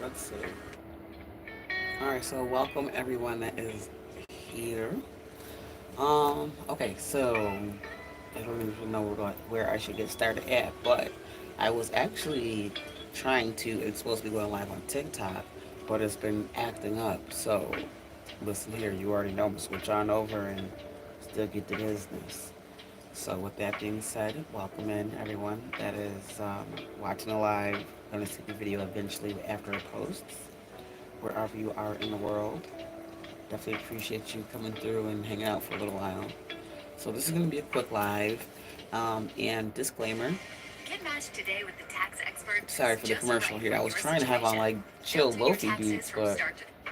let's see. Alright, so welcome everyone that is here. Okay, so I don't even know where I should get started at, but I was actually trying to, it's supposed to be going live on TikTok, but it's been acting up. So listen here, you already know, I'm gonna switch on over and still get the business. So with that being said, welcome in everyone that is watching the live, gonna see the video eventually after it posts, wherever you are in the world. Definitely appreciate you coming through and hanging out for a little while. So this is going to be a quick live. And disclaimer. Get matched today with the tax expert. Sorry for the commercial here. I was trying to have on like chill lofi beats, but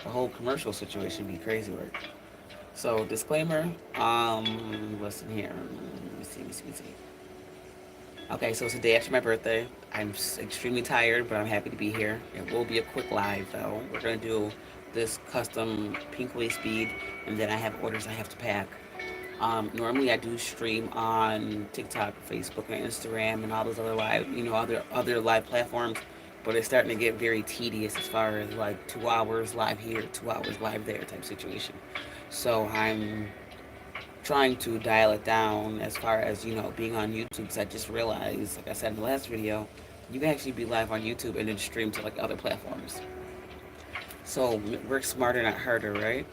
the whole commercial situation be crazy work. So disclaimer. Listen here. Let me see. Let me see. Let me see. Okay, so it's the day after my birthday. I'm extremely tired, but I'm happy to be here. It will be a quick live though. We're gonna do this custom pink waist bead, and then I have orders I have to pack. Normally I do stream on TikTok, Facebook, and Instagram, and all those other live, other live platforms. But it's starting to get very tedious as far as like 2 hours live here, 2 hours live there type situation. So I'm trying to dial it down as far as being on YouTube. Because I just realized, like I said in the last video, you can actually be live on YouTube and then stream to like other platforms. So work smarter, not harder, right?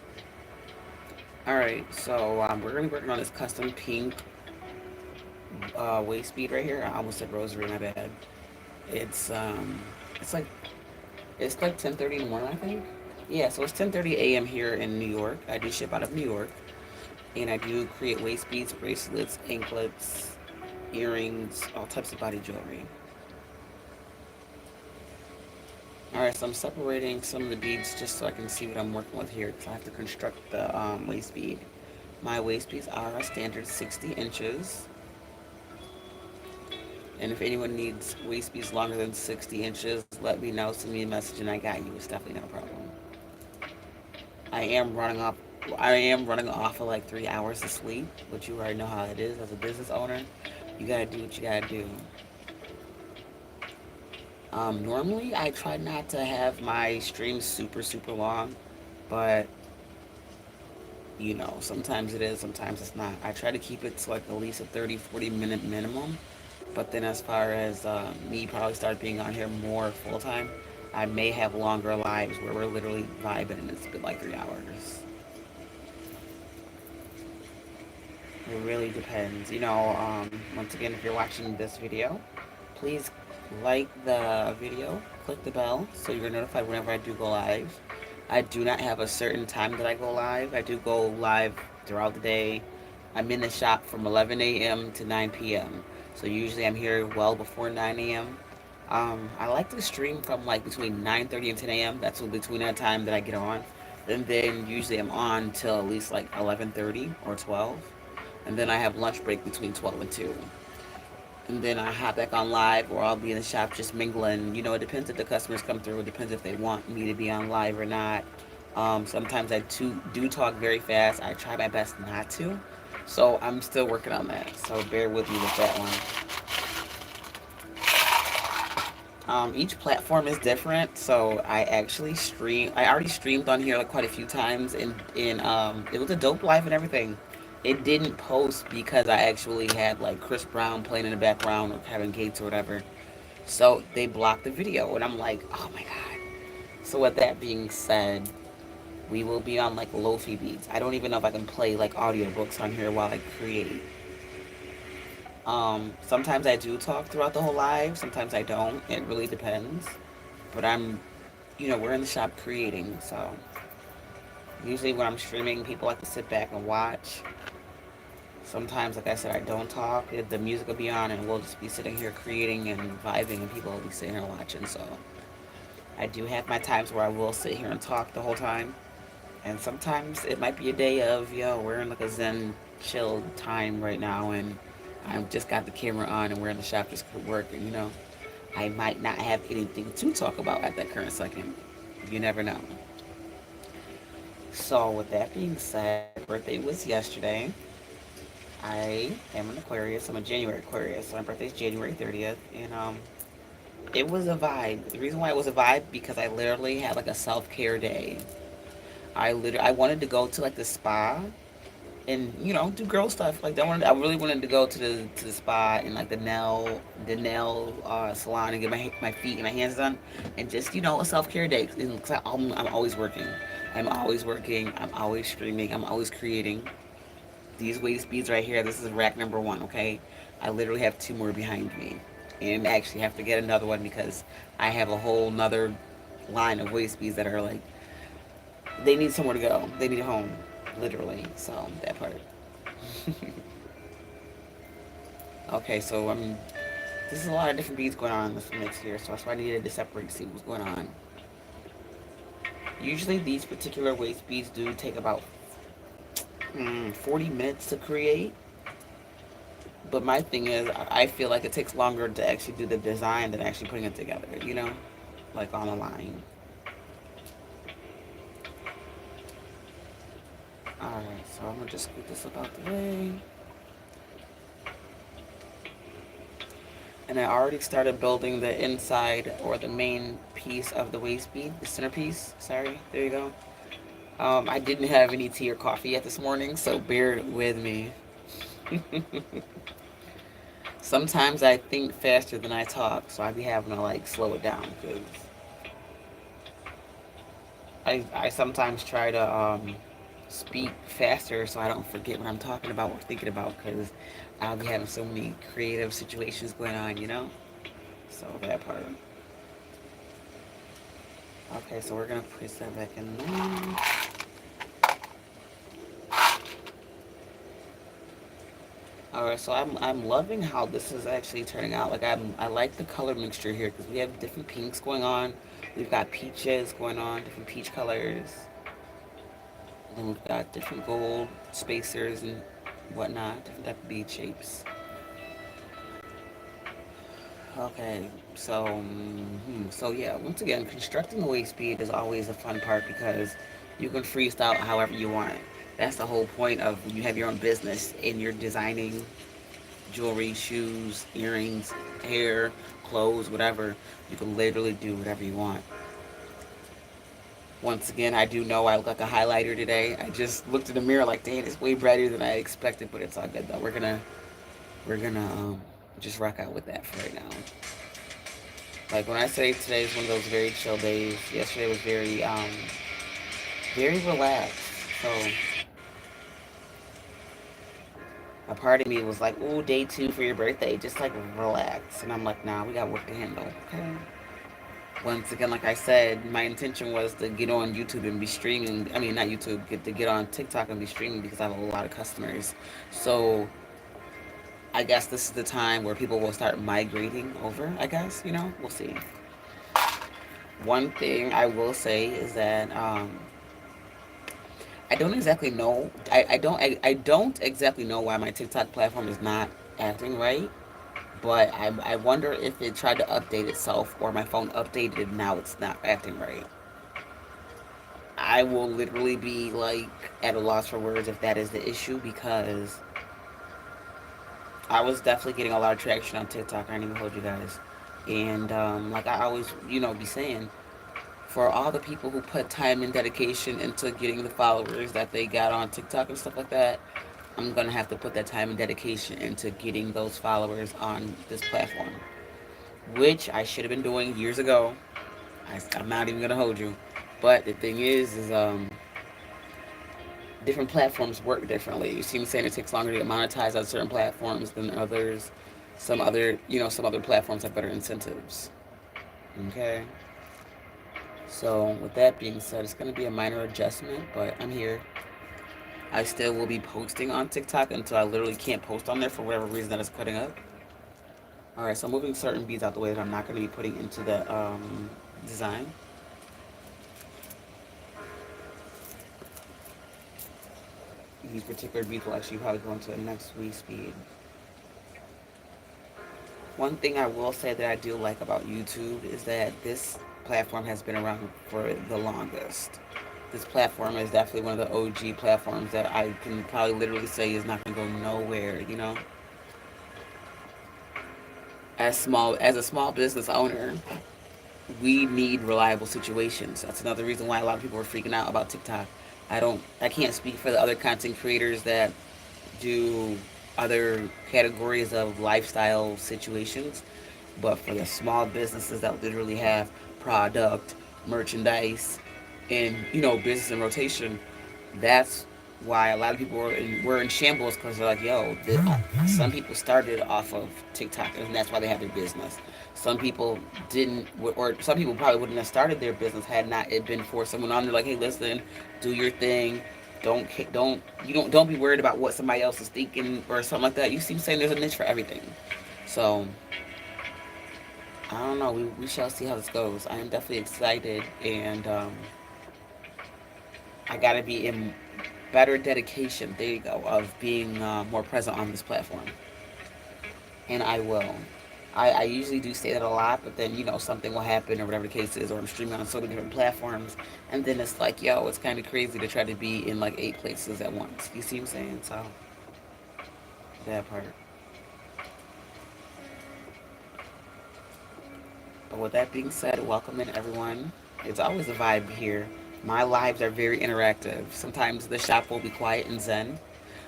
All right, so we're gonna be working on this custom pink waist bead right here. I almost said rosary, my bad. It's um, it's like it's like 10:30 in the morning, I think. Yeah, so it's 10:30 a.m. here in New York. I do ship out of New York, and I do create waist beads, bracelets, anklets, earrings, all types of body jewelry. All right, so I'm separating some of the beads just so I can see what I'm working with here, because I have to construct the waist bead. My waist beads are a standard 60 inches. And if anyone needs waist beads longer than 60 inches, let me know. Send me a message and I got you. It's definitely no problem. I am running off. I am running off of like 3 hours of sleep, but you already know how it is as a business owner. You gotta do what you gotta do. Normally, I try not to have my streams super long, but sometimes it is, sometimes it's not. I try to keep it to like at least a 30-40 minute minimum. But then as far as me probably start being on here more full time, I may have longer lives where we're literally vibing and it's been like 3 hours. It really depends. Once again, if you're watching this video, please like the video, click the bell so you're notified whenever I do go live. I do not have a certain time that I go live. I do go live throughout the day. I'm in the shop from 11 a.m. to 9 p.m. So usually I'm here well before 9 a.m. I like to stream from like between 9:30 and 10 a.m. That's between that time that I get on. And then usually I'm on till at least like 11:30 or 12. And then I have lunch break between 12 and 2. And then I hop back on live, or I'll be in the shop just mingling. It depends if the customers come through. It depends if they want me to be on live or not. Sometimes I do talk very fast. I try my best not to. So I'm still working on that. So bear with me with that one. Each platform is different. So I actually stream. I already streamed on here like quite a few times, and it was a dope live and everything. It didn't post because I actually had like Chris Brown playing in the background or Kevin Gates or whatever. So they blocked the video, and I'm like, oh my god. So with that being said, we will be on like lofi beats. I don't even know if I can play like audiobooks on here while I create. Sometimes I do talk throughout the whole live. Sometimes I don't. It really depends. But we're in the shop creating. So usually when I'm streaming, people like to sit back and watch. Sometimes, like I said, I don't talk. The music will be on, and we'll just be sitting here creating and vibing, and people will be sitting here watching. So I do have my times where I will sit here and talk the whole time. And sometimes it might be a day of, we're in like a zen chill time right now, and I've just got the camera on and we're in the shop just working, I might not have anything to talk about at that current second. You never know. So with that being said, my birthday was yesterday. I am an Aquarius. I'm a January Aquarius. So my birthday is January 30th. And It was a vibe. The reason why it was a vibe because I literally had like a self care day. I wanted to go to like the spa and do girl stuff. Like I really wanted to go to the spa and like the nail salon and get my feet and my hands done, and just a self care day. Cause I'm always working. I'm always working. I'm always streaming. I'm always creating. These waist beads right here. This is rack number one. Okay, I literally have two more behind me, and actually have to get another one because I have a whole nother line of waist beads that are like they need somewhere to go. They need a home, literally. So that part. Okay, so this is a lot of different beads going on in this mix here, so that's why I needed to separate to see what's going on. Usually these particular waist beads do take about 40 minutes to create, but my thing is I feel like it takes longer to actually do the design than actually putting it together, like on a line. Alright, so I'm gonna just scoot this up out the way. And I already started building the inside or the main piece of the waist bead, the centerpiece. Sorry, there you go. I didn't have any tea or coffee yet this morning, so bear with me. Sometimes I think faster than I talk, so I be having to like slow it down because I sometimes try to speak faster so I don't forget what I'm talking about or thinking about because I'll be having so many creative situations going on. So that part. Okay, so we're gonna place that back in there. All right, so I'm loving how this is actually turning out. Like I like the color mixture here because we have different pinks going on. We've got peaches going on, different peach colors. And then we've got different gold spacers and whatnot, different type of bead shapes. Okay, so so yeah, once again, constructing a waist bead is always a fun part because you can freestyle however you want. That's the whole point of you have your own business and you're designing jewelry, shoes, earrings, hair, clothes, whatever. You can literally do whatever you want. Once again, I do know I look like a highlighter today. I just looked in the mirror like, dang, it's way brighter than I expected, but it's all good though. We're gonna just rock out with that for right now. Like when I say today is one of those very chill days. Yesterday was very relaxed. So a part of me was like, "Ooh, day two for your birthday, just like relax." And I'm like, "Nah, we got work to handle." Okay. Once again, like I said, my intention was to get on YouTube and be streaming. I mean, not YouTube, get on TikTok and be streaming because I have a lot of customers. So I guess this is the time where people will start migrating over. I guess we'll see. One thing I will say is that I don't exactly know. I don't exactly know why my TikTok platform is not acting right. But I wonder if it tried to update itself or my phone updated and now it's not acting right. I will literally be like at a loss for words if that is the issue because I was definitely getting a lot of traction on TikTok. I didn't even hold you guys. And like I always, be saying, for all the people who put time and dedication into getting the followers that they got on TikTok and stuff like that, I'm gonna have to put that time and dedication into getting those followers on this platform, which I should have been doing years ago. I'm not even gonna hold you, but the thing is different platforms work differently. You see me saying it takes longer to get monetized on certain platforms than others. Some other platforms have better incentives. Okay. So with that being said, it's gonna be a minor adjustment, but I'm here. I still will be posting on TikTok until I literally can't post on there for whatever reason that is cutting up. All right, so I'm moving certain beads out the way that I'm not going to be putting into the design. These particular beads will actually probably go into the next waist bead. One thing I will say that I do like about YouTube is that this platform has been around for the longest. This platform is definitely one of the OG platforms that I can probably literally say is not going to go nowhere. as a small business owner, we need reliable situations. That's another reason why a lot of people are freaking out about TikTok. I can't speak for the other content creators that do other categories of lifestyle situations, but for the small businesses that literally have product, merchandise, and business in rotation, that's why a lot of people were in shambles because they're like, yo, some people started off of TikTok and that's why they have their business. Some people didn't, or some people probably wouldn't have started their business had not it been for someone on there like, hey, listen, do your thing. Don't be worried about what somebody else is thinking or something like that. You seem saying there's a niche for everything. So I don't know. We shall see how this goes. I am definitely excited, and I got to be in better dedication. There you go, of being more present on this platform, and I will. I usually do say that a lot, but then something will happen or whatever the case is, or I'm streaming on so many different platforms, and then it's like, yo, it's kind of crazy to try to be in like 8 places at once. You see what I'm saying? So that part. But with that being said, welcome in everyone. It's always a vibe here. My lives are very interactive. Sometimes the shop will be quiet and zen.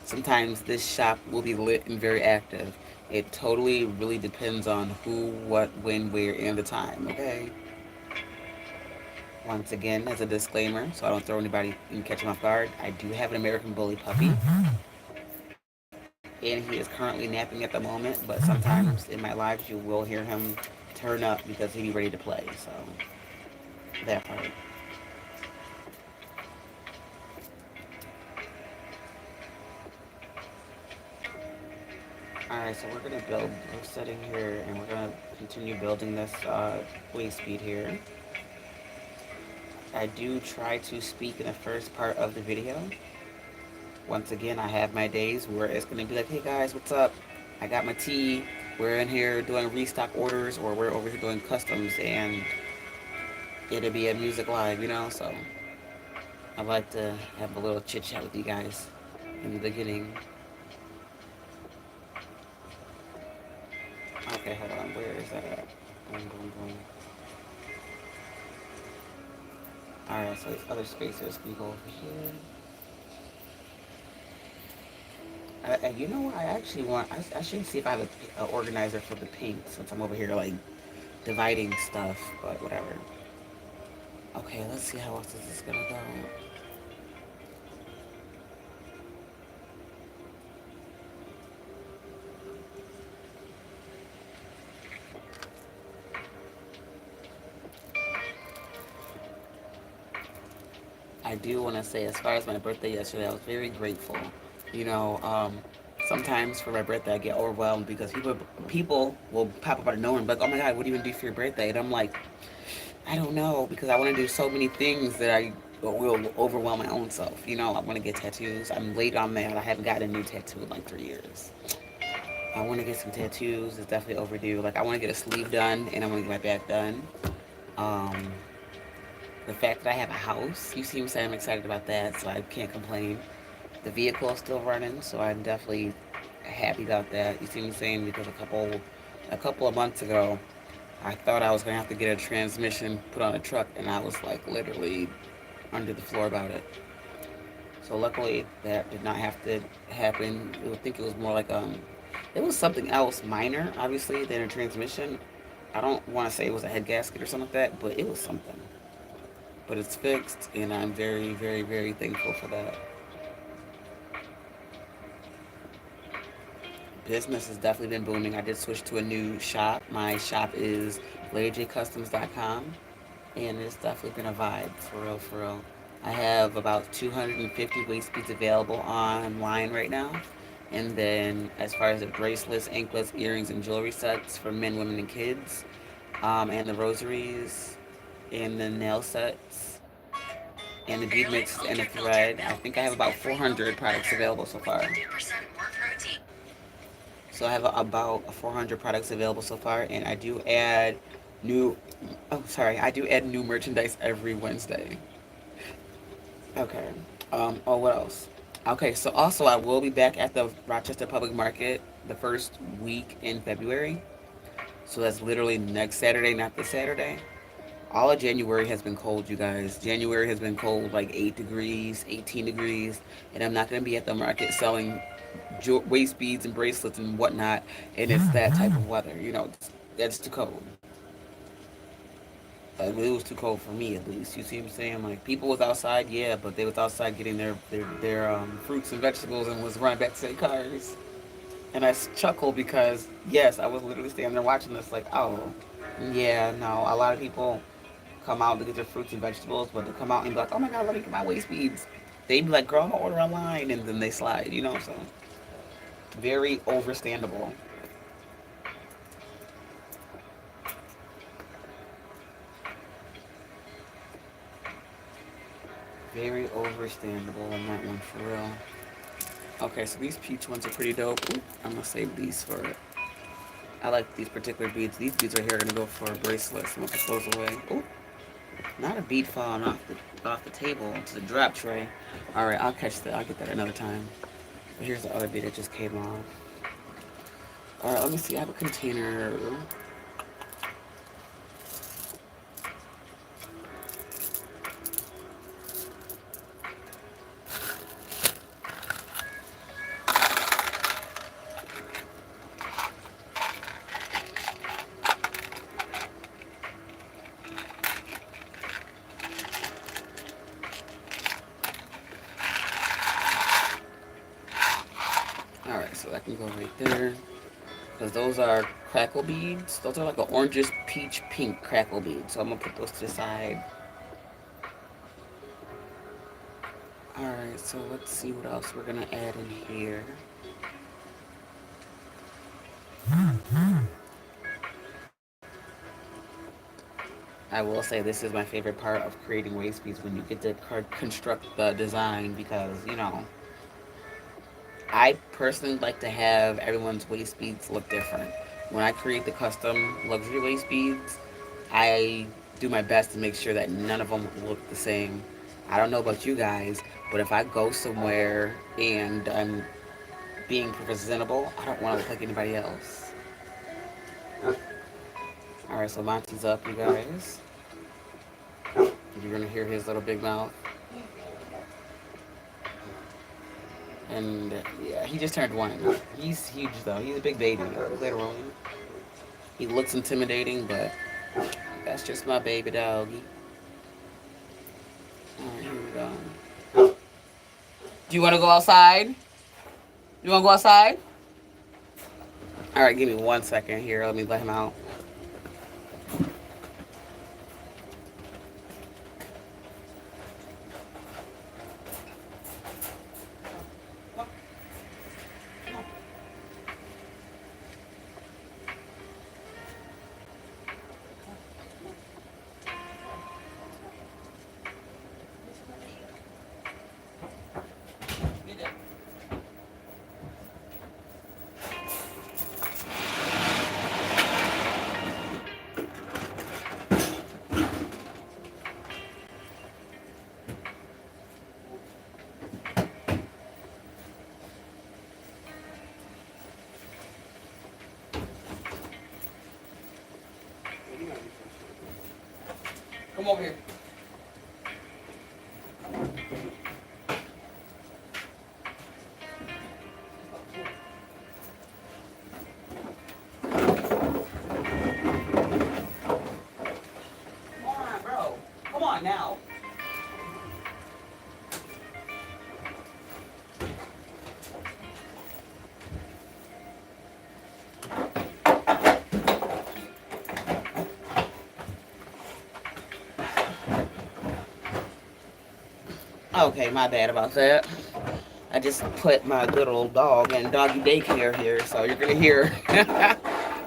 Sometimes this shop will be lit and very active. It totally really depends on who, what, when, where, and the time, okay? Once again, as a disclaimer, so I don't throw anybody and catch them off guard, I do have an American Bully puppy, and he is currently napping at the moment, but sometimes in my lives you will hear him turn up because he be ready to play, so that part. Alright, so we're sitting here and we're gonna continue building this waist speed here. I do try to speak in the first part of the video. Once again, I have my days where it's gonna be like, hey guys, what's up? I got my tea. We're in here doing restock orders, or we're over here doing customs, and it'll be a music live. So I like to have a little chit chat with you guys in the beginning. Okay, hold on. Where is that at? Boom, boom, boom. Alright, so these other spacers can go over here. You know what? I actually want. I should see if I have an organizer for the pink since I'm over here like dividing stuff, but whatever. Okay, let's see how else this is gonna go. I do want to say, as far as my birthday yesterday, I was very grateful. You know, um, Sometimes for my birthday, I get overwhelmed because people will pop up out of nowhere and be like, "Oh my God, what do you want to do for your birthday?" And I'm like, I don't know because I want to do so many things that I will overwhelm my own self. I want to get tattoos. I'm late on that. I haven't gotten a new tattoo in like 3 years. I want to get some tattoos. It's definitely overdue. Like I want to get a sleeve done and I want to get my back done. Um, the fact that I have a house, you see me say I'm excited about that, so I can't complain. The vehicle is still running, so I'm definitely happy about that. You see me saying because a couple of months ago, I thought I was gonna have to get a transmission put on a truck, and I was like literally under the floor about it. So luckily that did not have to happen. I think it was more like it was something else minor, obviously, than a transmission. I don't want to say it was a head gasket or something like that, but it was something. But it's fixed, and I'm very, very, very thankful for that. Business has definitely been booming. I did switch to a new shop. My shop is LadyJ and it's definitely been a vibe, for real, for real. I have about 250 waist beads available online right now. And then, as far as the bracelets, anklets, earrings, and jewelry sets for men, women, and kids, and the rosaries, and the nail sets, and the bead mixes, and the thread, I think I have about 400 products available so far. So I have about 400 products available so far, and I do add new. Oh, sorry, I do add new merchandise every Wednesday. Okay. Oh, what else? Okay, so also I will be back at the Rochester Public Market the first week in February. So that's literally next Saturday, not this Saturday. All of January has been cold, you guys. January has been cold, like 8 degrees, 18 degrees. And I'm not going to be at the market selling waist beads and bracelets and whatnot. And it's that type of weather. You know, that's too cold. It was too cold for me, at least. You see what I'm saying? Like, people was outside, yeah, but they was outside getting their fruits and vegetables and was running back to their cars. And I chuckled because, yes, I was literally standing there watching this, like, oh, yeah, no, a lot of people come out to get their fruits and vegetables, but to come out and be like, oh my God, let me get my waist beads. They'd be like, girl, I'm gonna order online, and then they slide, you know, so very overstandable. Very overstandable on that one, for real. Okay, so these peach ones are pretty dope. Ooh, I'm gonna save these for it. I like these particular beads. These beads right here are gonna go for bracelets. I'm gonna put those away. Ooh, not a bead falling off the table to the drop tray. All right, I'll catch that. I'll get that another time. But here's the other bead that just came off. All right, let me see. I have a container. All right, so that can go right there. Because those are crackle beads. Those are like an orangish peach pink crackle bead. So I'm gonna put those to the side. All right, so let's see what else we're gonna add in here. I will say this is my favorite part of creating waist beads when you get to construct the design because I personally like to have everyone's waist beads look different. When I create the custom luxury waist beads, I do my best to make sure that none of them look the same. I don't know about you guys, but if I go somewhere and I'm being presentable, I don't want to look like anybody else. All right, so Monty's up, you guys. You're gonna hear his little big mouth, and yeah, he just turned 1. He's huge though. He's a big baby, literally. He looks intimidating, but that's just my baby doggy. All right, here we go. Do you want to go outside? You want to go outside? All right, give me 1 second here. Let me let him out. Come over here. Come on, bro. Come on now. Okay, my bad about that. I just put my little dog in doggy daycare here, so you're gonna hear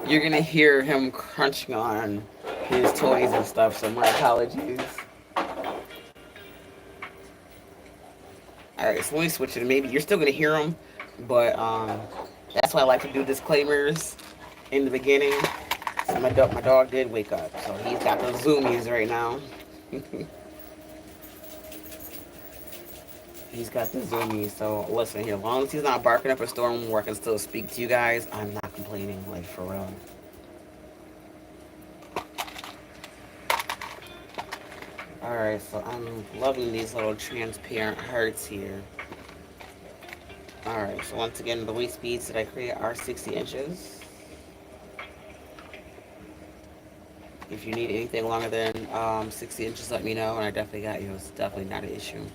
you're gonna hear him crunching on his toys and stuff. So my apologies. All right, so let me switch it. Maybe you're still gonna hear him, but that's why I like to do disclaimers in the beginning. So my dog did wake up, so he's got the zoomies right now. He's got the zoomies. So listen here, as long as he's not barking up a storm where I can still speak to you guys, I'm not complaining, like for real. Alright, so I'm loving these little transparent hearts here. Alright, so once again, the waist beads that I create are 60 inches. If you need anything longer than 60 inches, let me know, and I definitely got you. It's definitely not an issue.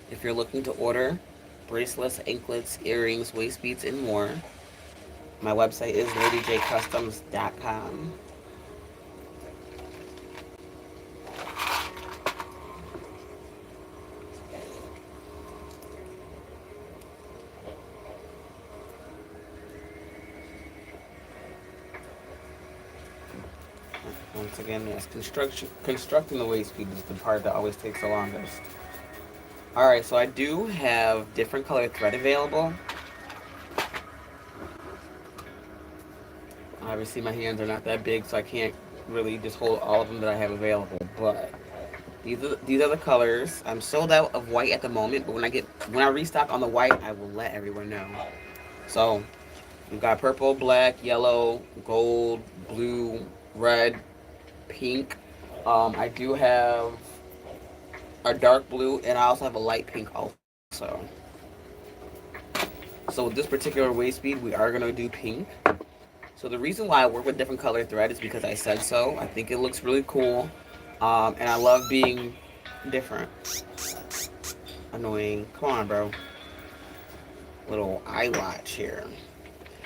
If you're looking to order bracelets, anklets, earrings, waist beads, and more, my website is LadyJKustoms.com. Once again, yes, constructing the waist bead is the part that always takes the longest. Alright, so I do have different color thread available. Obviously, my hands are not that big, so I can't really just hold all of them that I have available. But these are the colors. I'm sold out of white at the moment, but when I restock on the white, I will let everyone know. So we've got purple, black, yellow, gold, blue, red, pink. I do have a dark blue, and I also have a light pink also. So with this particular waist bead, we are gonna do pink. So the reason why I work with different color thread is because I said so. I think it looks really cool, and I love being different. Annoying. Come on, bro. Little iWatch here.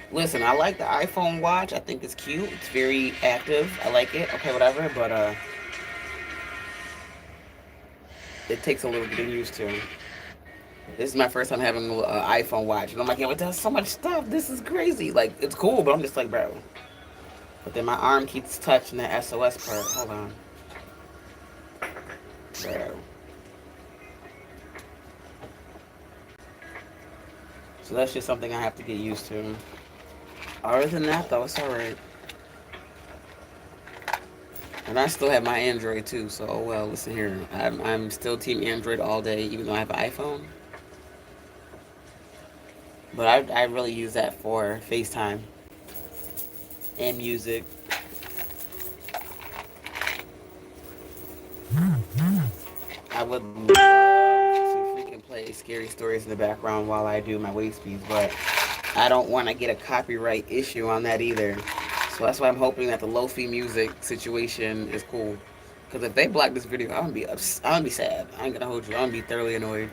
Listen, I like the iPhone watch. I think it's cute. It's very active. I like it. Okay, whatever. But it takes a little getting used to. This is my first time having an iPhone watch, and I'm like, yo, it does so much stuff. This is crazy. Like, it's cool, but I'm just like, bro. But then my arm keeps touching that SOS part. Hold on, bro. So that's just something I have to get used to. Other than that, though, it's alright. And I still have my Android too, so oh well. Listen here, I'm still team Android all day, even though I have an iPhone. But I really use that for FaceTime and music. I would love to freaking play scary stories in the background while I do my waist beads, but I don't want to get a copyright issue on that either. So that's why I'm hoping that the lo-fi music situation is cool. Because if they block this video, I'm gonna be sad. I ain't gonna hold you. I'm gonna be thoroughly annoyed.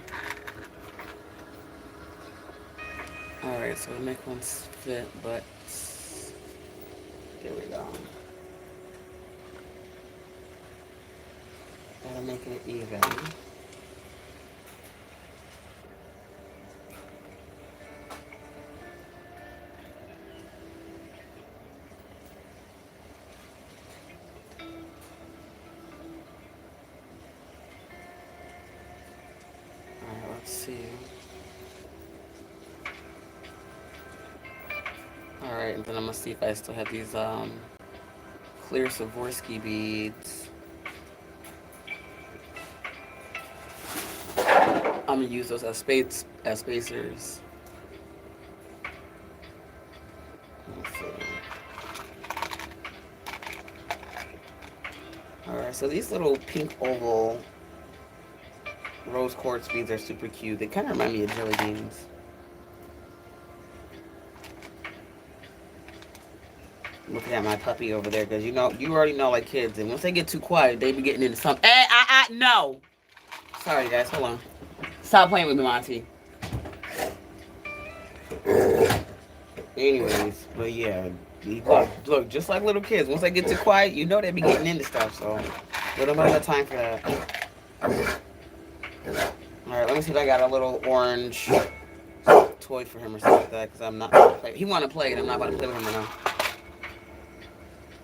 Alright, so the neck one's fit, but there we go. Gotta make it even. Alright, let's see. Alright, and then I'm gonna see if I still have these clear Swarovski beads. I'm gonna use those as spacers. Let's see. Alright, so these little pink oval rose quartz beads are super cute. They kind of remind me of jelly beans. Looking at my puppy over there, because you already know, like kids, and once they get too quiet, they be getting into something. No! Sorry, guys, hold on. Stop playing with me, Monty. Anyways, but yeah, look, just like little kids, once they get too quiet, you know they be getting into stuff, so we don't have time for that. Alright, let me see if I got a little orange toy for him or something like that, because I'm not going to play. He want to play, and I'm not going to play with him right now.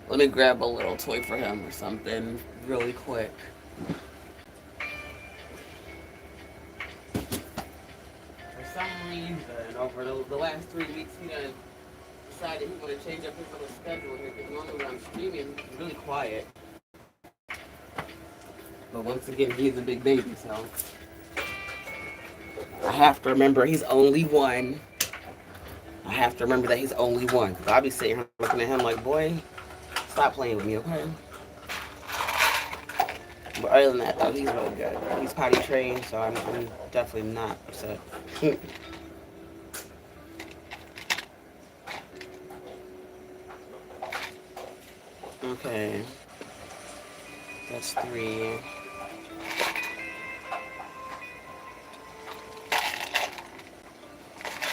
Let me grab a little toy for him or something really quick. For some reason, over the last 3 weeks, he done decided he want to change up his little schedule here, because normally when I'm streaming, he's really quiet. But once again, he's a big baby, so I have to remember he's only one. I have to remember that he's only one. Because I'll be sitting here looking at him like, boy, stop playing with me, okay? But other than that, though, he's really good. He's potty trained, so I'm definitely not upset. Okay, that's three.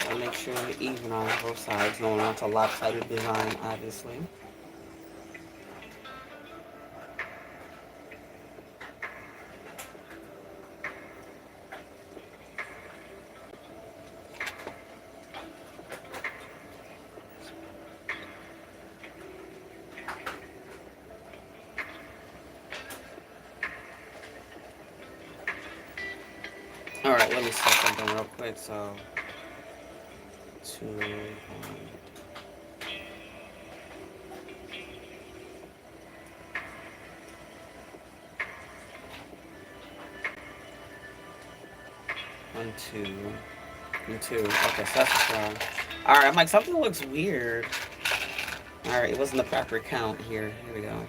So make sure you're even on both sides. No one wants a lopsided design, obviously. All right, let me set something real quick. So, two, 2, and 2. Okay, so that's wrong. All right, I'm like something looks weird. All right, it wasn't the proper count here. Here we go.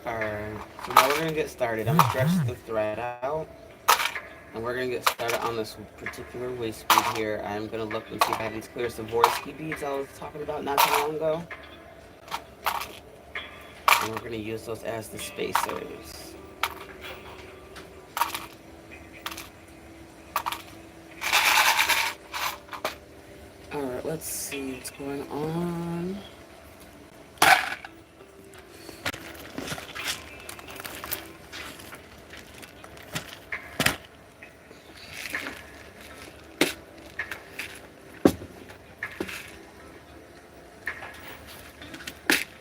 All right, so now we're gonna get started. I'm gonna stretch the thread out. And we're gonna get started on this particular waist bead here. I'm gonna look and see if I have these clear Swarovski beads I was talking about not too long ago. And we're gonna use those as the spacers. Alright, let's see what's going on.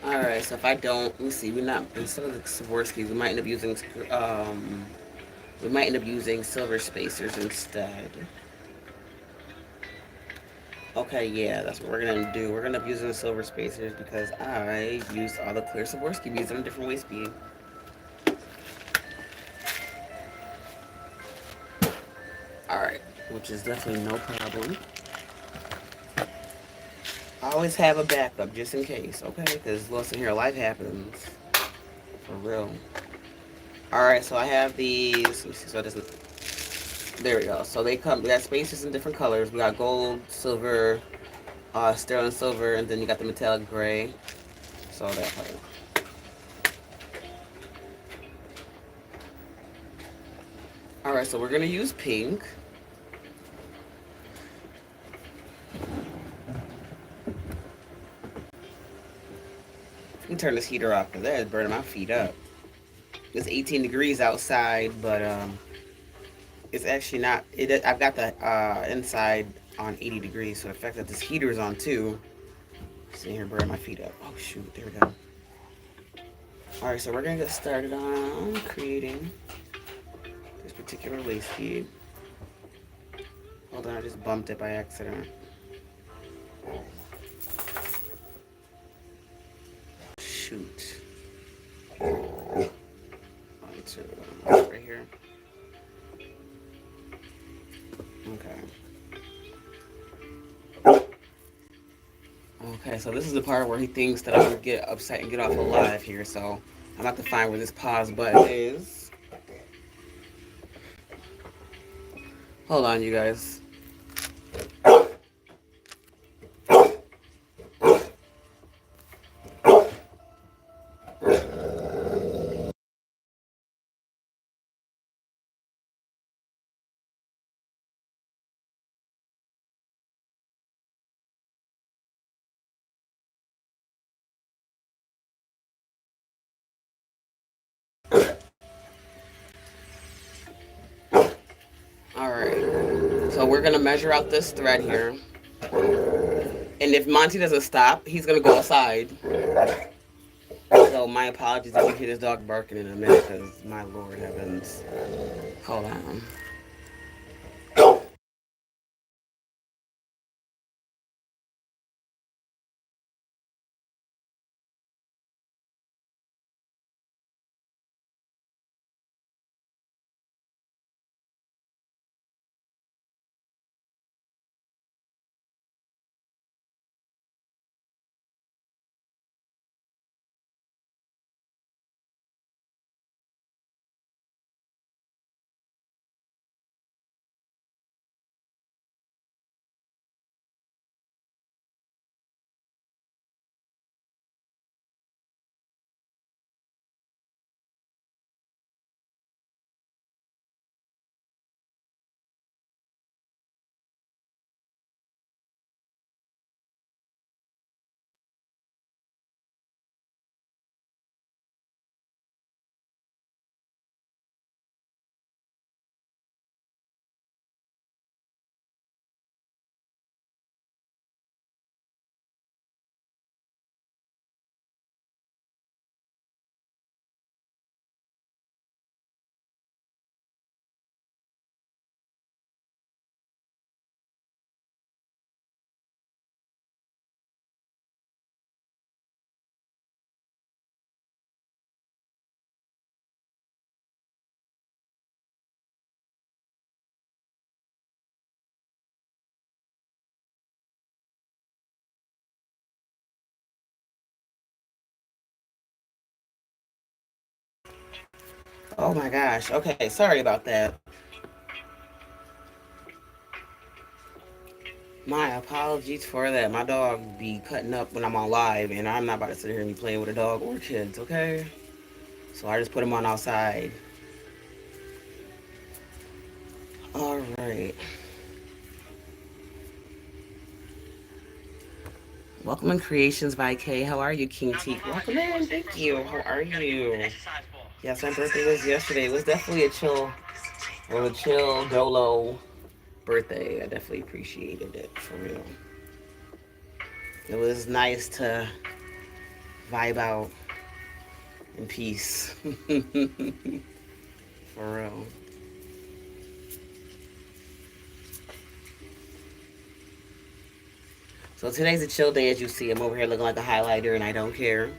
Alright, so if I don't, let me see, we're not, instead of the Swarovskis, we might end up using silver spacers instead. Okay, yeah, that's what we're gonna do. We're gonna end up using the silver spacers because I used all the clear Swarovski beads on a different waist bead. Alright, which is definitely no problem. I always have a backup just in case, okay? Because listen here, life happens. For real. Alright, so I have these. Let me see, so it doesn't. There we go. So we got spaces in different colors. We got gold, silver, sterling silver, and then you got the metallic gray. So that color. Alright, so we're going to use pink. You can turn this heater off because that is burning my feet up. It's 18 degrees outside, but it's actually not. I've got the inside on 80 degrees, so the fact that this heater is on too, sitting here burning my feet up. Oh shoot, there we go. All right, so we're gonna get started on creating this particular waist bead. Hold on, I just bumped it by accident. Shoot. One, two, right here. Okay. Okay, so this is the part where he thinks that I'm gonna get upset and get off alive here, so I'm about to find where this pause button is. Hold on, you guys. Alright, so we're gonna measure out this thread here. And if Monty doesn't stop, he's gonna go outside. So my apologies if you hear this dog barking in a minute, because my lord heavens. Hold on. Oh my gosh. Okay, sorry about that. My apologies for that. My dog be cutting up when I'm on live, and I'm not about to sit here and be playing with a dog or kids, okay? So I just put him on outside. All right. Welcome in Creations by Kay. How are you, King Teak? Welcome in. Thank you. How are you? Yes, my birthday was yesterday. It was definitely a chill dolo birthday. I definitely appreciated it for real. It was nice to vibe out in peace. For real. So today's a chill day, as you see. I'm over here looking like a highlighter, and I don't care.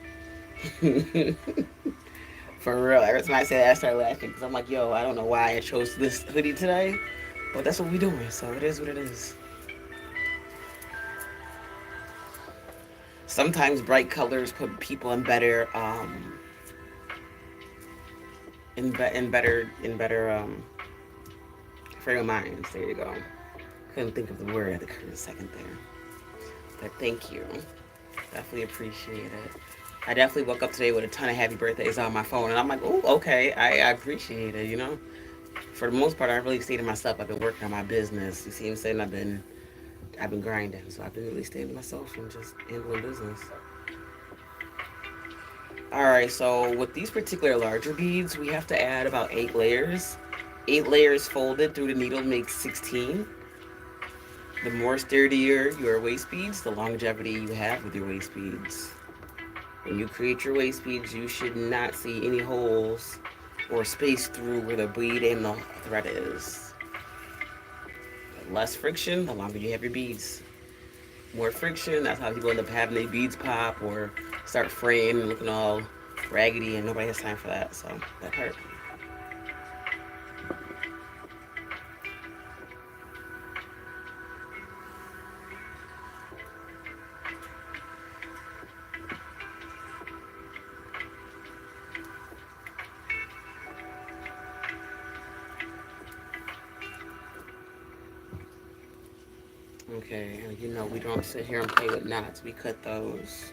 For real. Every time I say that, I start laughing because I'm like, yo, I don't know why I chose this hoodie today, but that's what we doing. So it is what it is. Sometimes bright colors put people in better, in better frame of minds. There you go. Couldn't think of the word at the current second there, but thank you. Definitely appreciate it. I definitely woke up today with a ton of happy birthdays on my phone, and I'm like, oh, okay, I appreciate it. For the most part, I really stayed to myself. I've been working on my business. You see what I'm saying? I've been grinding, so I've been really staying to myself and just handling business. All right, so with these particular larger beads, we have to add about 8 layers. 8 layers folded through the needle makes 16. The more sturdier your waist beads, the longevity you have with your waist beads. When you create your waist beads, you should not see any holes or space through where the bead and the thread is. The less friction, the longer you have your beads. More friction, that's how people end up having their beads pop or start fraying and looking all raggedy, and nobody has time for that. So that part. Okay, we don't sit here and play with knots. We cut those.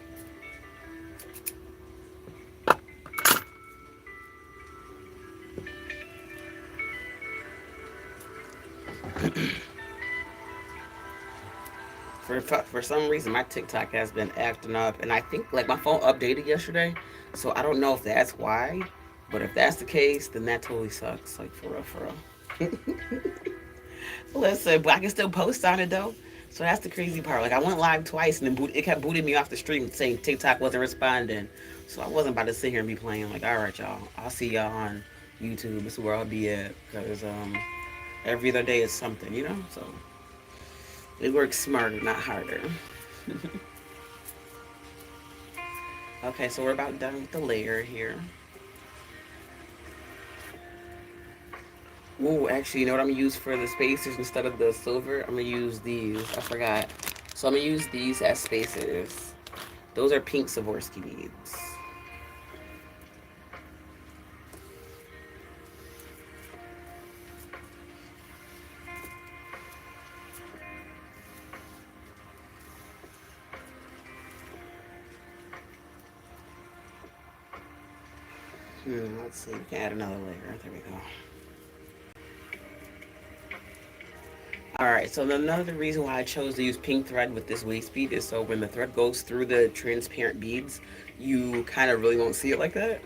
For some reason, my TikTok has been acting up, and I think like my phone updated yesterday, so I don't know if that's why. But if that's the case, then that totally sucks. Like for real, for real. Listen, but I can still post on it though. So that's the crazy part. Like I went live twice, and then it kept booting me off the stream, saying TikTok wasn't responding. So I wasn't about to sit here and be playing. Like, all right, y'all, I'll see y'all on YouTube. This is where I'll be at, because every other day is something. So it works smarter, not harder. Okay, so we're about done with the layer here. Ooh, actually, you know what I'm gonna use for the spacers instead of the silver? I'm gonna use these. I forgot. So I'm gonna use these as spacers. Those are pink Swarovski beads. Let's see. We can add another layer. There we go. All right. So another reason why I chose to use pink thread with this waist bead is so when the thread goes through the transparent beads, you kind of really won't see it like that.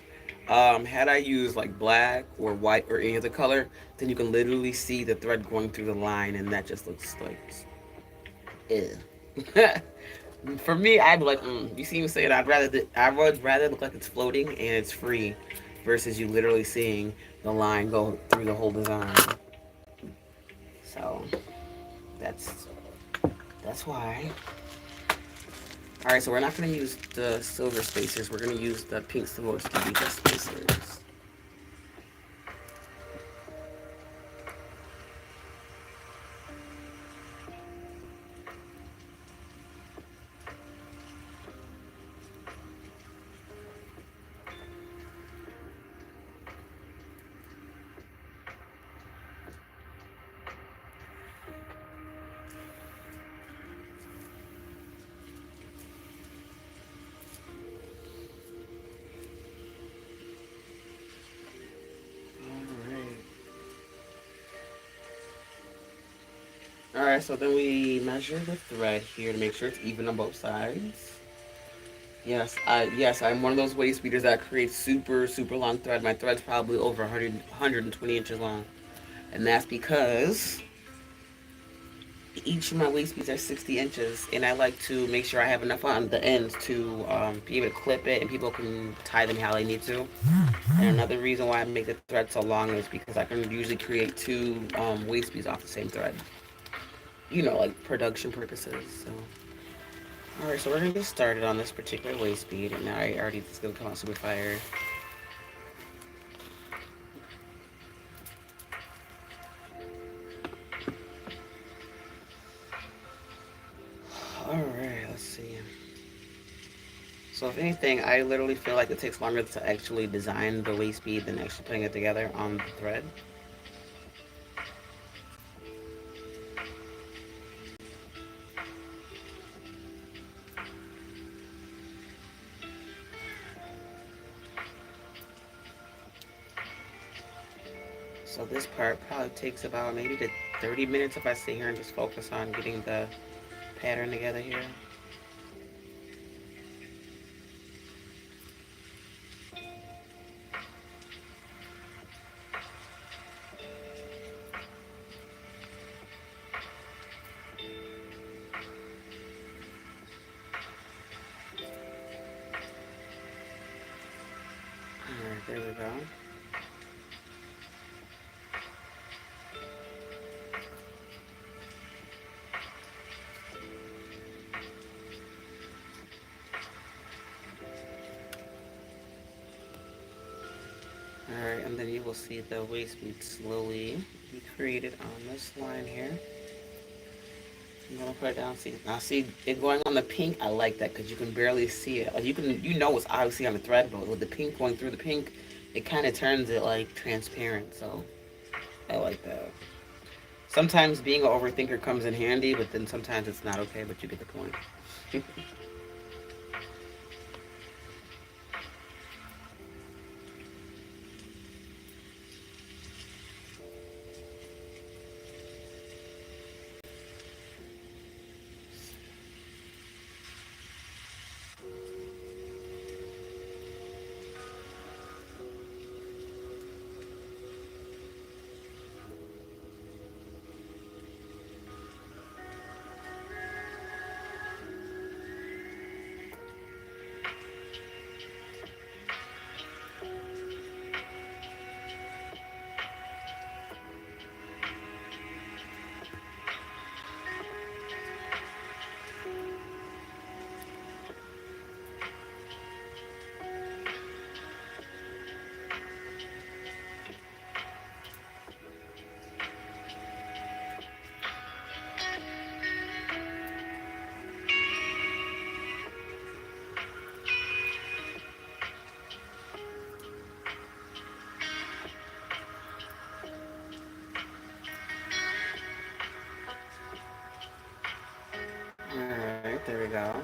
Had I used like black or white or any other color, then you can literally see the thread going through the line, and that just looks like, ew. For me, I'd be like, you see me saying I would rather look like it's floating and it's free, versus you literally seeing the line go through the whole design. So that's that's why. All right, so we're not gonna use the silver spacers. We're gonna use the pink Swarovski spacers. Alright, so then we measure the thread here to make sure it's even on both sides. Yes, I'm one of those waist beaters that creates super long thread. My thread's probably over 120 inches long. And that's because each of my waist beads are 60 inches, and I like to make sure I have enough on the ends to be able to clip it, and people can tie them how they need to. And another reason why I make the thread so long is because I can usually create two waist beads off the same thread. You know, like production purposes. So, all right, so we're gonna get started on this particular waist bead, and I already it's gonna come out super fire. All right, let's see. So if anything, I literally feel like it takes longer to actually design the waist bead than actually putting it together on the thread. So this part probably takes about maybe to 30 minutes if I sit here and just focus on getting the pattern together here. Alright, there we go. Alright, and then you will see the waist bead slowly be created on this line here. I'm gonna put it down. See now, see it going on the pink. I like that because you can barely see it. Like you know, it's obviously on the thread, but with the pink going through the pink, it kind of turns it like transparent. So I like that. Sometimes being an overthinker comes in handy, but then sometimes it's not okay. But you get the point. All right, there we go.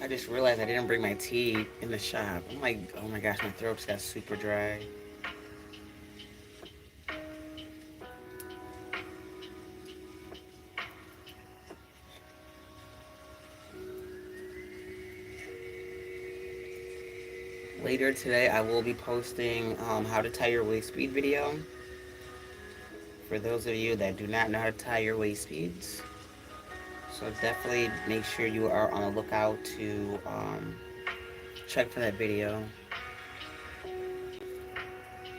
I just realized I didn't bring my tea in the shop. I'm like, oh my gosh, my throat just got super dry. Later today, I will be posting how to tie your waist bead video. For those of you that do not know how to tie your waist beads. So definitely make sure you are on the lookout to check for that video.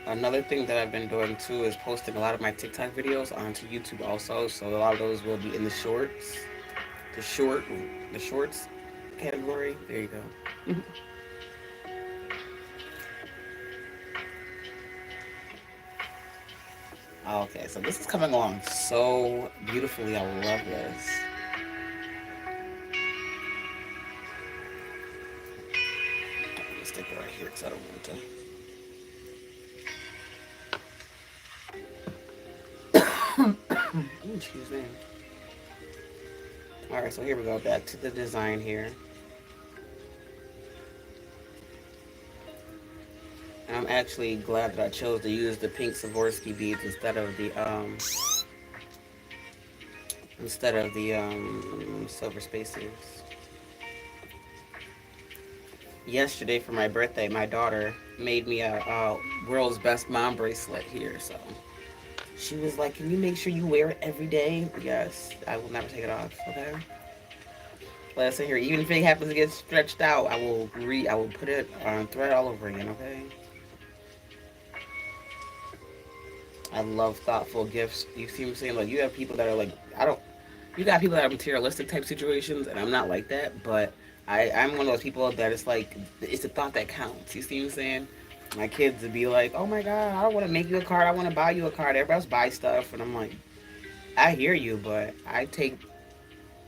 Another thing that I've been doing too is posting a lot of my TikTok videos onto YouTube also. So a lot of those will be in the shorts, the short, the shorts category. There you go. Okay, so this is coming along so beautifully. I love this. gonna stick it right here because I don't want to. Ooh, excuse me. All right, so here we go. Back to the design here. And I'm actually glad that I chose to use the pink Swarovski beads instead of the silver spaces. Yesterday for my birthday, my daughter made me a world's best mom bracelet here. So she was like, "Can you make sure you wear it every day?" Yes, I will never take it off. Okay. Let's say here, even if it happens to get stretched out, I will put it on thread all over again. Okay. I love thoughtful gifts. You see what I'm saying? Like you have people that are like, I don't. You got people that are materialistic type situations, and I'm not like that. But I'm one of those people that it's like it's the thought that counts. You see what I'm saying? My kids would be like, "Oh my god, I don't want to make you a card. I want to buy you a card." Everybody else buy stuff, and I'm like, I hear you, but I take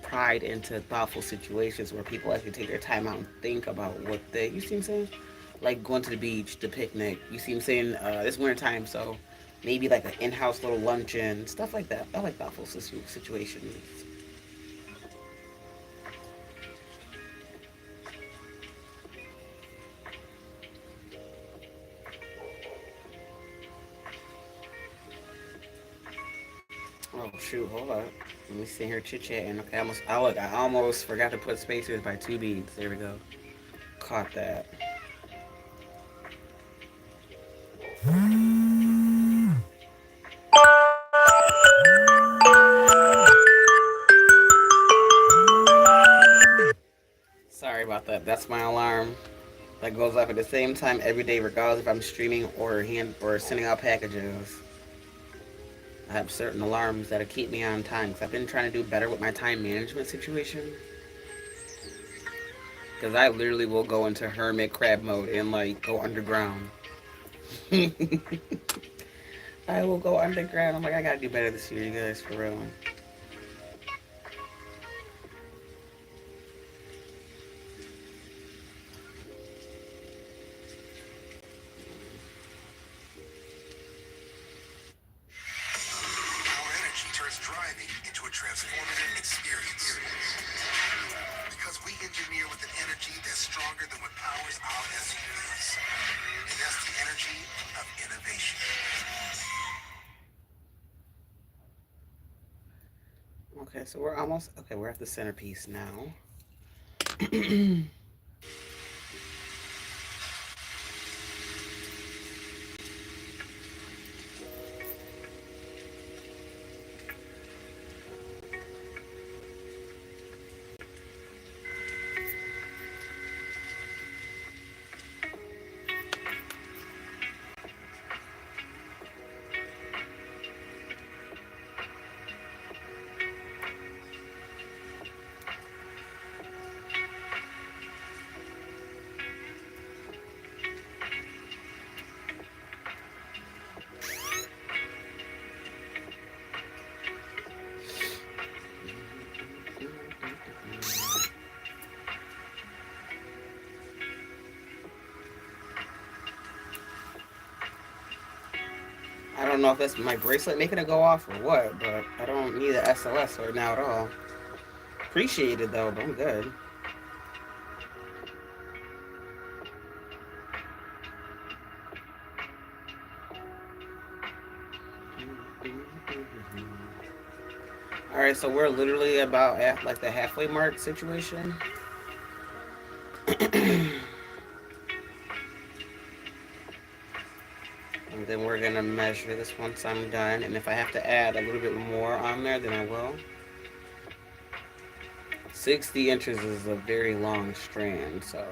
pride into thoughtful situations where people actually take their time out and think about what they. You see what I'm saying? Like going to the beach, the picnic. You see what I'm saying? It's winter time, so maybe like an in-house little luncheon, stuff like that. I like thoughtful situations. Oh shoot, hold up. Let me sit here chit chatting. Okay, I almost forgot to put spacers by two beads. There we go. Caught that. Sorry about that. That's my alarm. That goes off at the same time every day, regardless if I'm streaming or sending out packages. I have certain alarms that'll keep me on time because I've been trying to do better with my time management situation. Because I literally will go into hermit crab mode and like go underground. I will go underground. I'm like, I gotta do better this year, you guys, for real. Okay, so we're at the centerpiece now. I don't know if that's my bracelet making it go off or what, but I don't need a SOS right now at all. Appreciate it though, but I'm good. All right, so we're literally about at like the halfway mark situation. And then we're gonna measure this once I'm done. And if I have to add a little bit more on there, then I will. 60 inches is a very long strand, so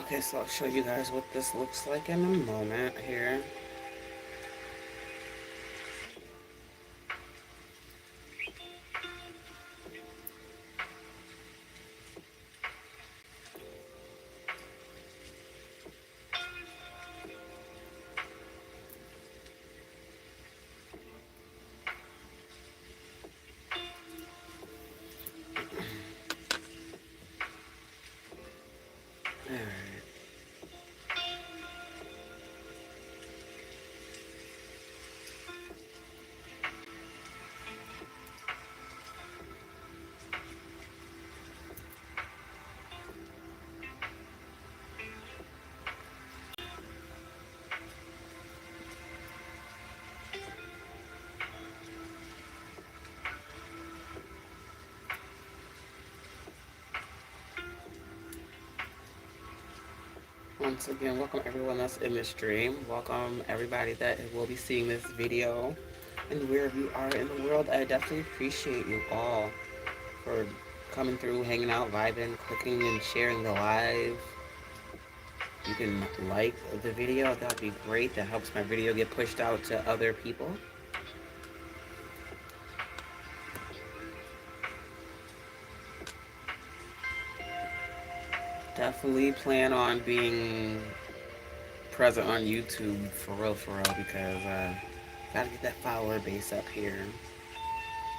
Okay, so I'll show you guys what this looks like in a moment here. Alright. Once again, welcome everyone that's in this stream. Welcome everybody that will be seeing this video. And wherever you are in the world, I definitely appreciate you all for coming through, hanging out, vibing, clicking, and sharing the live. You can like the video, that'd be great. That helps my video get pushed out to other people. Definitely plan on being present on YouTube for real, because gotta get that follower base up here.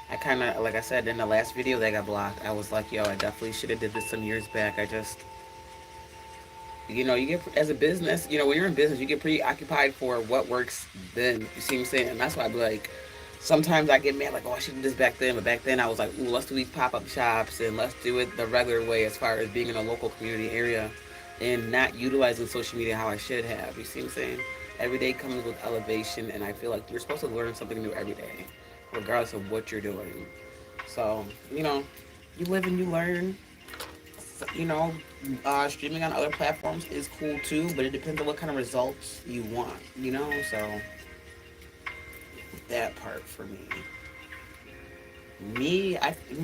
I kind of, like I said in the last video that got blocked, I was like, yo, I definitely should have did this some years back. I just, you get, as a business, when you're in business, you get preoccupied for what works then. You see what I'm saying? And that's why I be like, sometimes I get mad, like, oh, I should have did this back then. But back then I was like, ooh, let's do these pop-up shops and let's do it the regular way as far as being in a local community area and not utilizing social media how I should have. You see what I'm saying? Every day comes with elevation, and I feel like you're supposed to learn something new every day, regardless of what you're doing. So, you live and you learn. You know, Streaming on other platforms is cool too, but it depends on what kind of results you want, So, that part for me.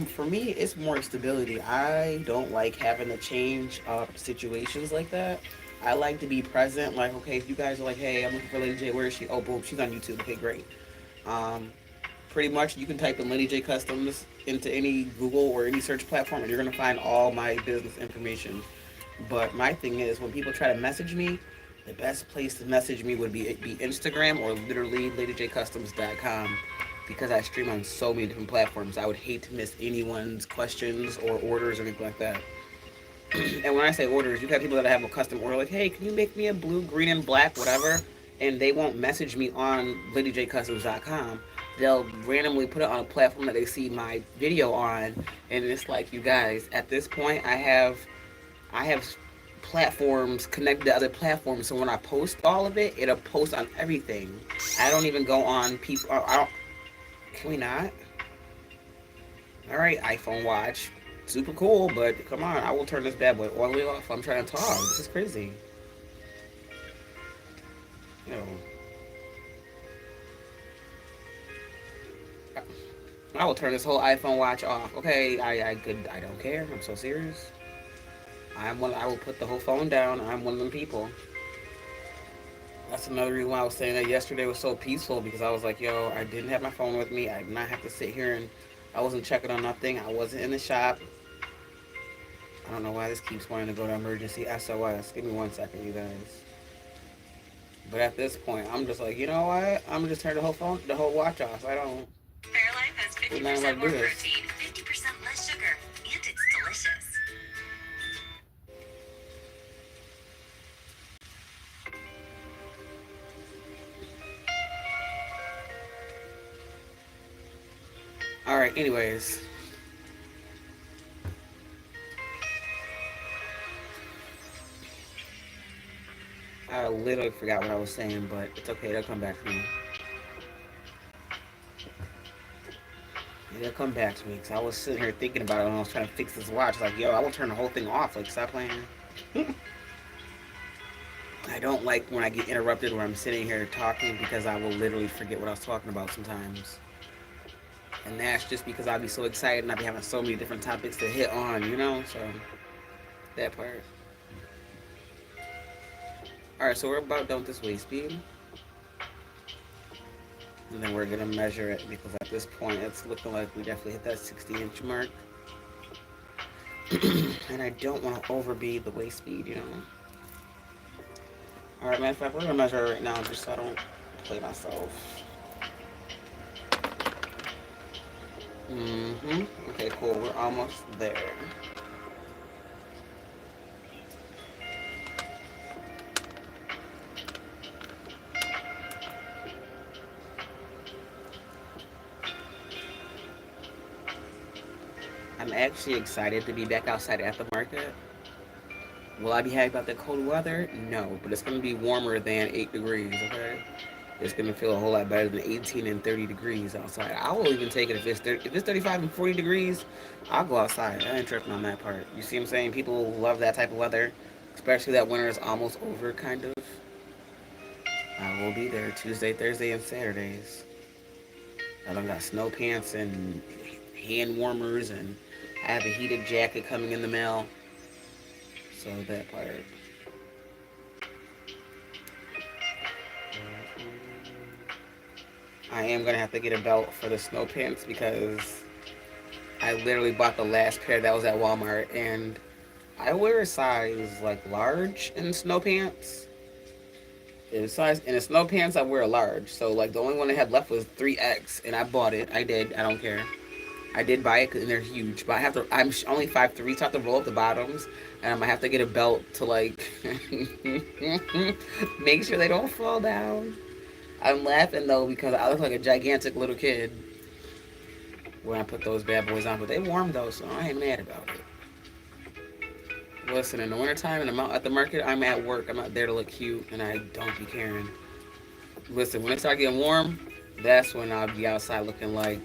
For me, it's more stability. I don't like having to change up situations like that. I like to be present. Like, okay, if you guys are like, hey, I'm looking for Lady J, where is she? Oh, boom, she's on YouTube. Okay, great. Um, Pretty much, you can type in LadyJ Kustoms into any Google or any search platform, and you're gonna find all my business information. But my thing is, when people try to message me, the best place to message me would be Instagram or literally LadyJKustoms.com, because I stream on so many different platforms. I would hate to miss anyone's questions or orders or anything like that. And when I say orders, you have people that have a custom order, like, hey, can you make me a blue, green, and black, whatever? And they won't message me on LadyJKustoms.com. They'll randomly put it on a platform that they see my video on, and it's like, you guys, at this point, I have platforms connected to other platforms, so when I post all of it, it'll post on everything. I don't even go on people. I don't. Can we not? All right, iPhone watch, super cool, but come on, I will turn this bad boy all the way off. I'm trying to talk. This is crazy. You know, I will turn this whole iPhone watch off. Okay, I don't care. I'm so serious. I will put the whole phone down. I'm one of them people. That's another reason why I was saying that yesterday was so peaceful, because I was like, yo, I didn't have my phone with me. I did not have to sit here, and I wasn't checking on nothing. I wasn't in the shop. I don't know why this keeps wanting to go to emergency SOS. Give me 1 second, you guys. But at this point, I'm just like, you know what? I'm just turn the whole watch off. I don't. Fairlife has 50% more protein, 50% less sugar, and it's delicious. All right. Anyways, I literally forgot what I was saying, but it's okay. It'll come back to me. It'll come back to me, because I was sitting here thinking about it when I was trying to fix this watch. Like, yo, I will turn the whole thing off. Like, stop playing. I don't like when I get interrupted when I'm sitting here talking, because I will literally forget what I was talking about sometimes. And that's just because I'll be so excited and I'll be having so many different topics to hit on, So that part. Alright, so we're about done with this waist bead. And then we're gonna measure it because at this point it's looking like we definitely hit that 60-inch mark. And I don't want to overbead the waist bead, you know. Alright, matter of fact, we're gonna measure it right now just so I don't play myself. Okay, cool. We're almost there. I'm actually excited to be back outside at the market. Will I be happy about the cold weather? No, but it's going to be warmer than 8 degrees, okay? It's going to feel a whole lot better than 18 and 30 degrees outside. I will even take it if if it's 35 and 40 degrees, I'll go outside. I ain't tripping on that part. You see what I'm saying? People love that type of weather, especially that winter is almost over, kind of. I will be there Tuesday, Thursday, and Saturdays. I done got snow pants and hand warmers, and I have a heated jacket coming in the mail. So that part. I am gonna have to get a belt for the snow pants because I literally bought the last pair that was at Walmart, and I wear a size like large in snow pants. In the snow pants I wear a large. So like the only one I had left was 3X, and I bought it. I did. I don't care. I did buy it because they're huge, but I have to. I'm only 5'3", so I have to roll up the bottoms, and I'm gonna have to get a belt to like make sure they don't fall down. I'm laughing though because I look like a gigantic little kid when I put those bad boys on, but they warm though, so I ain't mad about it. Listen, in the wintertime and I'm out at the market, I'm at work. I'm not there to look cute, and I don't be caring. Listen, when it start getting warm, that's when I'll be outside looking like,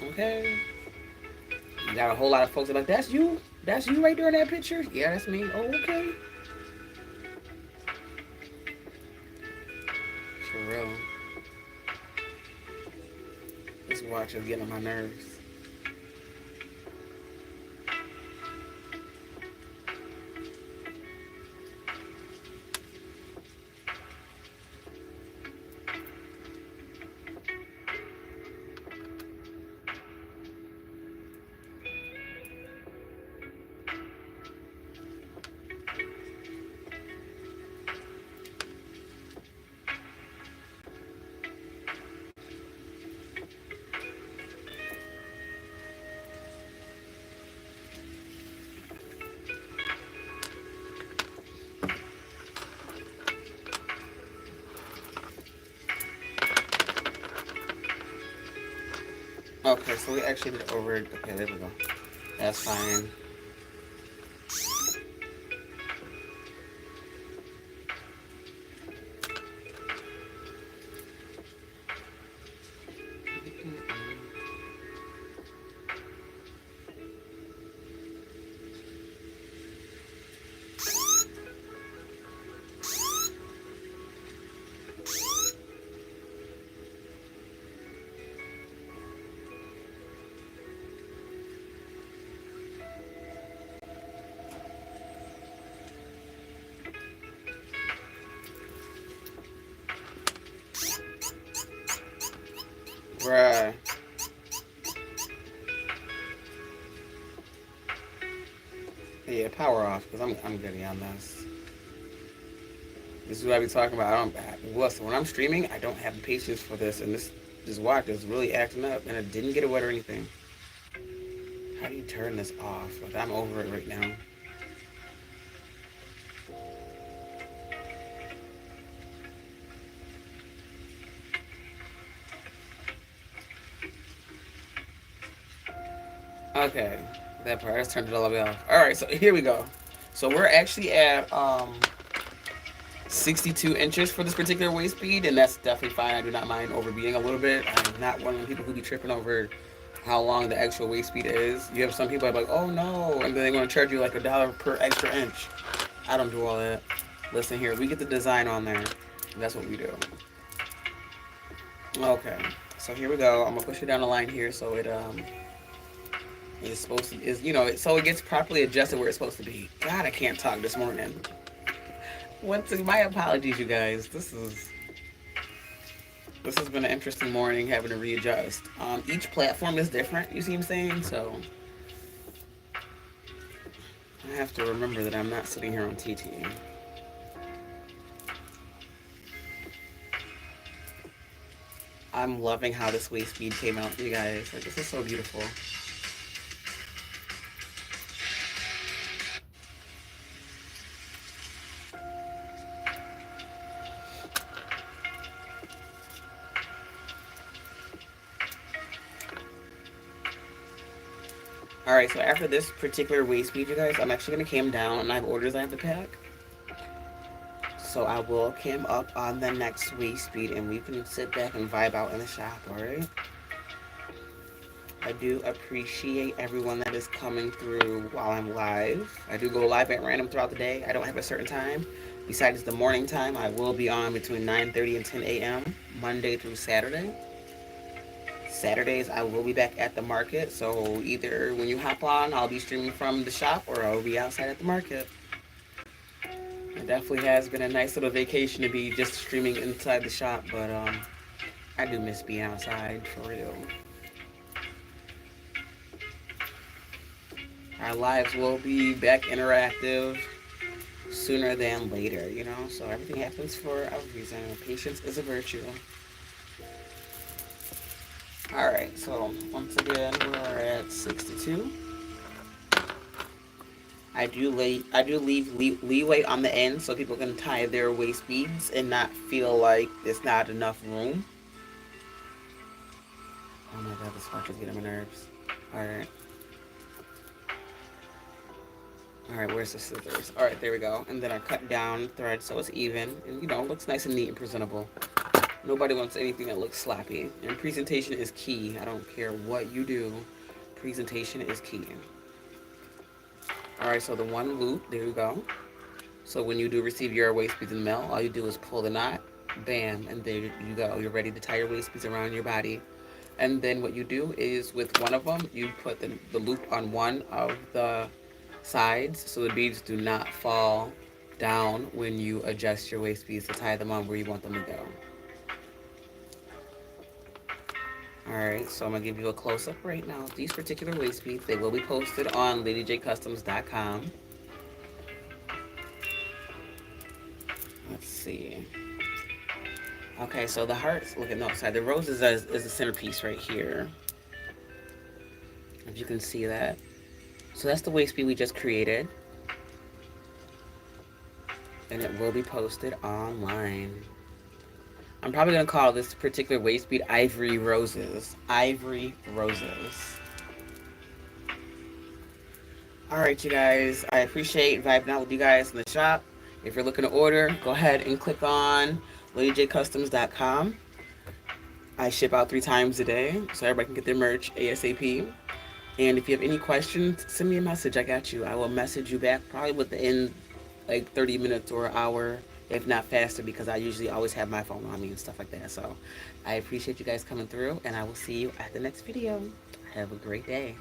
okay. You got a whole lot of folks that are like, that's you? That's you right there in that picture? Yeah, that's me. Oh, okay. For real. This watch is getting on my nerves. Okay, so we actually did over. Okay, there we go. That's fine. Bruh. Yeah, power off, because I'm getting on this. This is what I be talking about. Listen, when I'm streaming, I don't have the patience for this, and this watch is really acting up, and it didn't get it wet or anything. How do you turn this off? Like, I'm over it right now. Okay, that part. I just turned it all the way off. All right, so here we go. So we're actually at 62 inches for this particular waist bead, and that's definitely fine. I do not mind overbeating a little bit. I'm not one of the people who be tripping over how long the actual waist bead is. You have some people that are like, oh no, and then they're going to charge you like $1 per extra inch. I don't do all that. Listen here, we get the design on there. That's what we do. Okay, so here we go. I'm gonna push it down the line here so it is supposed to so it gets properly adjusted where it's supposed to be. God, I can't talk this morning. Once again, my apologies, you guys. This has been an interesting morning having to readjust. Each platform is different. You see what I'm saying? So I have to remember that I'm not sitting here on TT. I'm loving how this waist bead came out, you guys. Like, this is so beautiful. All right, so after this particular waist bead, you guys, I'm actually gonna cam down, and I have orders I have to pack. So I will cam up on the next waist bead, and we can sit back and vibe out in the shop. All right. I do appreciate everyone that is coming through while I'm live. I do go live at random throughout the day. I don't have a certain time. Besides the morning time, I will be on between 9:30 and 10 a.m. Monday through Saturday. Saturdays, I will be back at the market. So either when you hop on, I'll be streaming from the shop or I'll be outside at the market. It definitely has been a nice little vacation to be just streaming inside the shop, but I do miss being outside for real. Our lives will be back interactive sooner than later, you know? So everything happens for a reason. Patience is a virtue. All right, so once again, we're at 62. I do leave leeway on the end so people can tie their waist beads and not feel like there's not enough room. Oh my god, this watch is getting my nerves. All right. All right, where's the scissors? All right, there we go. And then I cut down thread so it's even and, you know, looks nice and neat and presentable. Nobody wants anything that looks sloppy. And presentation is key. I don't care what you do. Presentation is key. All right, so the one loop, there you go. So when you do receive your waist beads in the mail, all you do is pull the knot, bam, and there you go. You're ready to tie your waist beads around your body. And then what you do is with one of them, you put the loop on one of the sides so the beads do not fall down when you adjust your waist beads to tie them on where you want them to go. Alright, so I'm going to give you a close-up right now. These particular waist beads, they will be posted on LadyJKustoms.com. Let's see. Okay, so the hearts, look at no side. The rose is the centerpiece right here. If you can see that. So that's the waist bead we just created. And it will be posted online. I'm probably going to call this particular waist bead Ivory Roses. Ivory Roses. Alright, you guys. I appreciate vibing out with you guys in the shop. If you're looking to order, go ahead and click on LadyJKustoms.com. I ship out 3 times a day, so everybody can get their merch ASAP. And if you have any questions, send me a message. I got you. I will message you back probably within like 30 minutes or an hour, if not faster, because I usually always have my phone on me and stuff like that. So I appreciate you guys coming through, and I will see you at the next video. Have a great day.